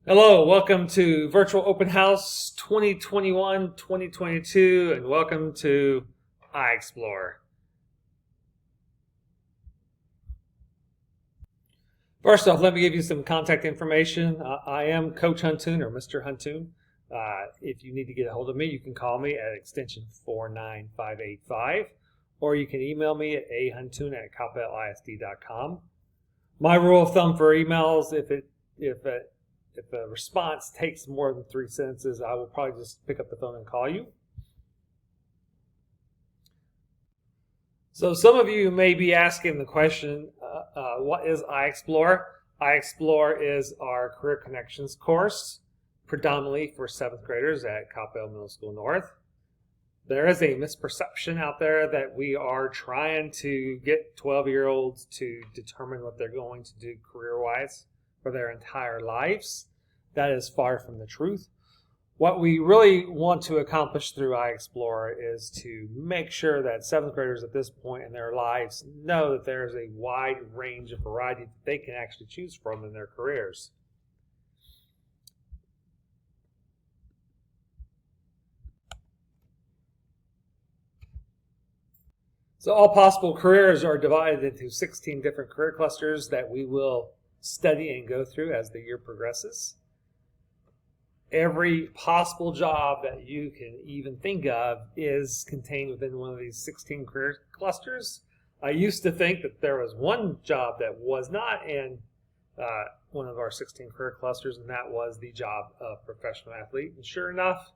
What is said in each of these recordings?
Hello, welcome to Virtual Open House 2021-2022, and welcome to iExplore. First off, let me give you some contact information. I am Coach Huntoon, or Mr. Huntoon. If you need to get a hold of me, you can call me at extension 49585, or you can email me at ahuntoon@copellisd.com. My rule of thumb for emails, if a response takes more than 3 sentences, I will probably just pick up the phone and call you. So some of you may be asking the question, what is iExplore? iExplore is our Career Connections course, predominantly for 7th graders at Coppell Middle School North. There is a misperception out there that we are trying to get 12-year-olds to determine what they're going to do career-wise for their entire lives. That is far from the truth. What we really want to accomplish through iExplore is to make sure that 7th graders at this point in their lives know that there is a wide range of variety that they can actually choose from in their careers. So all possible careers are divided into 16 different career clusters that we will study and go through as the year progresses. Every possible job that you can even think of is contained within one of these 16 career clusters. I used to think that there was one job that was not in one of our 16 career clusters, and that was the job of professional athlete. And sure enough,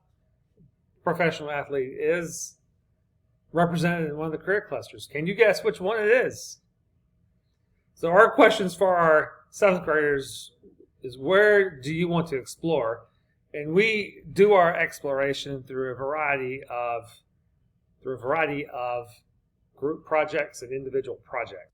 professional athlete is represented in one of the career clusters. Can you guess which one it is? So our questions for our 7th graders is, where do you want to explore? And we do our exploration through a variety of group projects and individual projects.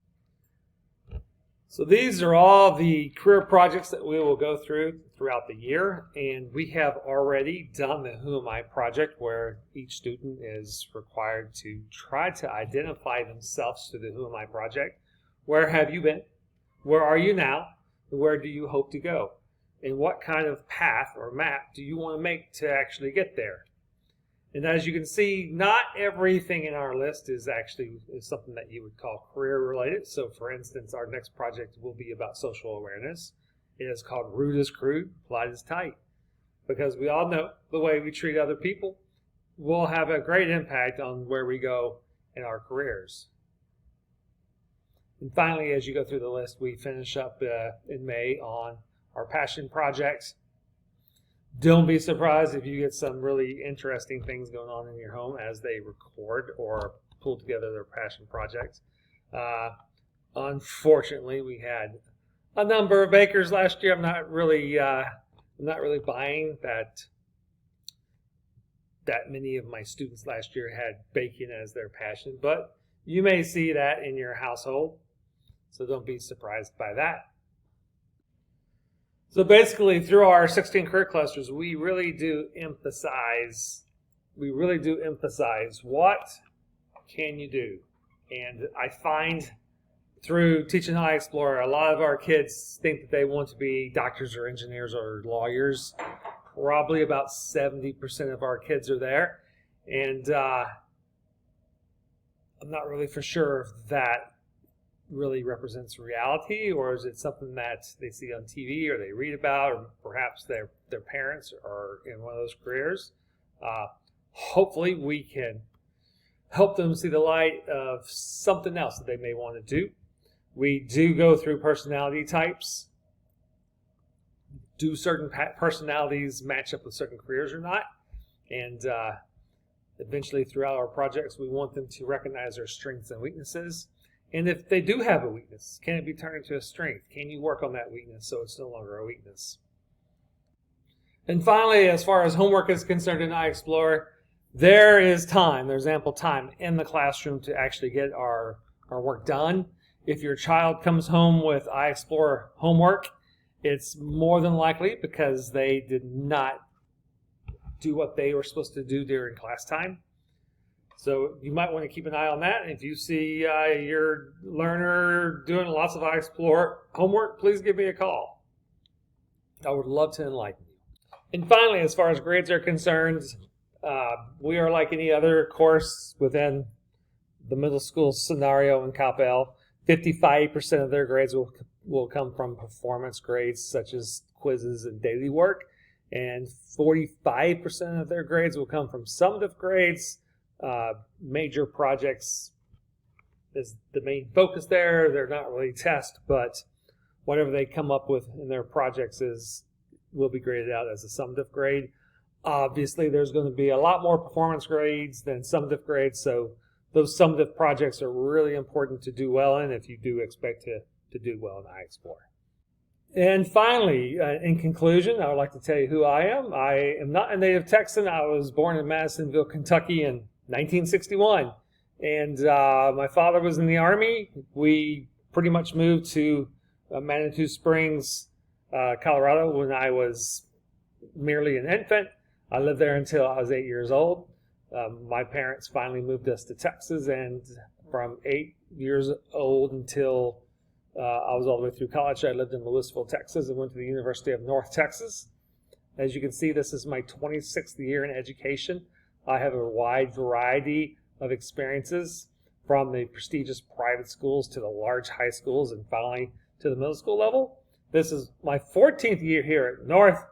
So these are all the career projects that we will go through throughout the year, and we have already done the Who Am I project, where each student is required to try to identify themselves through the Who Am I project. Where have you been? Where are you now? Where do you hope to go? And what kind of path or map do you want to make to actually get there? And as you can see, not everything in our list is something that you would call career related. So for instance, our next project will be about social awareness. It is called Rude is Crude, Polite is Tight. Because we all know the way we treat other people will have a great impact on where we go in our careers. And finally, as you go through the list, we finish up in May on our passion projects. Don't be surprised if you get some really interesting things going on in your home as they record or pull together their passion projects. Unfortunately, we had a number of bakers last year. I'm not really buying that many of my students last year had baking as their passion, but you may see that in your household, so don't be surprised by that. So basically, through our 16 career clusters, we really do emphasize what can you do. And I find through teaching iExplore, a lot of our kids think that they want to be doctors or engineers or lawyers. Probably about 70% of our kids are there. And I'm not really for sure if that really represents reality, or is it something that they see on TV or they read about, or perhaps their parents are in one of those careers. Hopefully we can help them see the light of something else that they may want to do. We do go through personality types. Do certain personalities match up with certain careers or not? And eventually throughout our projects, we want them to recognize their strengths and weaknesses. And if they do have a weakness, can it be turned into a strength? Can you work on that weakness so it's no longer a weakness? And finally, as far as homework is concerned in iExplore, there is time. There's ample time in the classroom to actually get our work done. If your child comes home with iExplore homework, it's more than likely because they did not do what they were supposed to do during class time. So you might want to keep an eye on that. And if you see your learner doing lots of iExplore homework, please give me a call. I would love to enlighten you. And finally, as far as grades are concerned, we are like any other course within the middle school scenario in Coppell. 55% of their grades will come from performance grades such as quizzes and daily work, and 45% of their grades will come from summative grades. Major projects is the main focus there. They're not really tests, but whatever they come up with in their projects will be graded out as a summative grade. Obviously, there's going to be a lot more performance grades than summative grades, so those summative projects are really important to do well in if you do expect to do well in iExplore. And finally, in conclusion, I would like to tell you who I am. I am not a native Texan. I was born in Madisonville, Kentucky in 1961. And my father was in the Army. We pretty much moved to Manitou Springs, Colorado when I was merely an infant. I lived there until I was 8 years old. My parents finally moved us to Texas, and from 8 years old until I was all the way through college, I lived in Louisville, Texas, and went to the University of North Texas. As you can see, this is my 26th year in education. I have a wide variety of experiences, from the prestigious private schools to the large high schools, and finally to the middle school level. This is my 14th year here at North,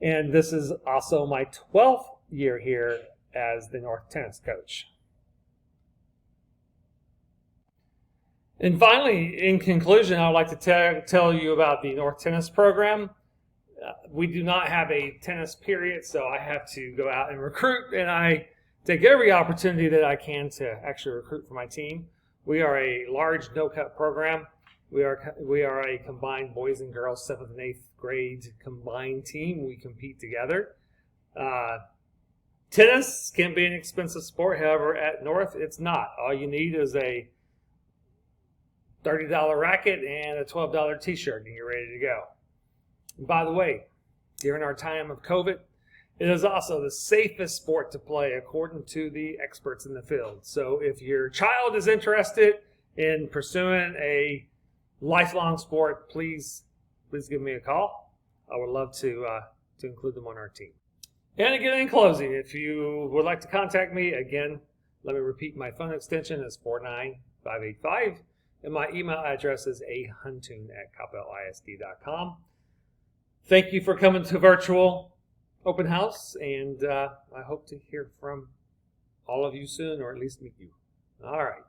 and this is also my 12th year here as the North tennis coach. And finally, in conclusion, I would like to tell you about the North Tennis program. We do not have a tennis period, so I have to go out and recruit, and I take every opportunity that I can to actually recruit for my team. We are a large no-cut program. We are a combined boys and girls 7th and 8th grade combined team. We compete together. Tennis can be an expensive sport. However, at North, it's not. All you need is a $30 racket and a $12 t-shirt, and you're ready to go. And by the way, during our time of COVID, it is also the safest sport to play according to the experts in the field. So if your child is interested in pursuing a lifelong sport, please give me a call. I would love to include them on our team. And again, in closing, if you would like to contact me, again, let me repeat, my phone extension is 49585, and my email address is ahuntoon@coppellisd.com. Thank you for coming to virtual open house, and I hope to hear from all of you soon, or at least meet you. All right.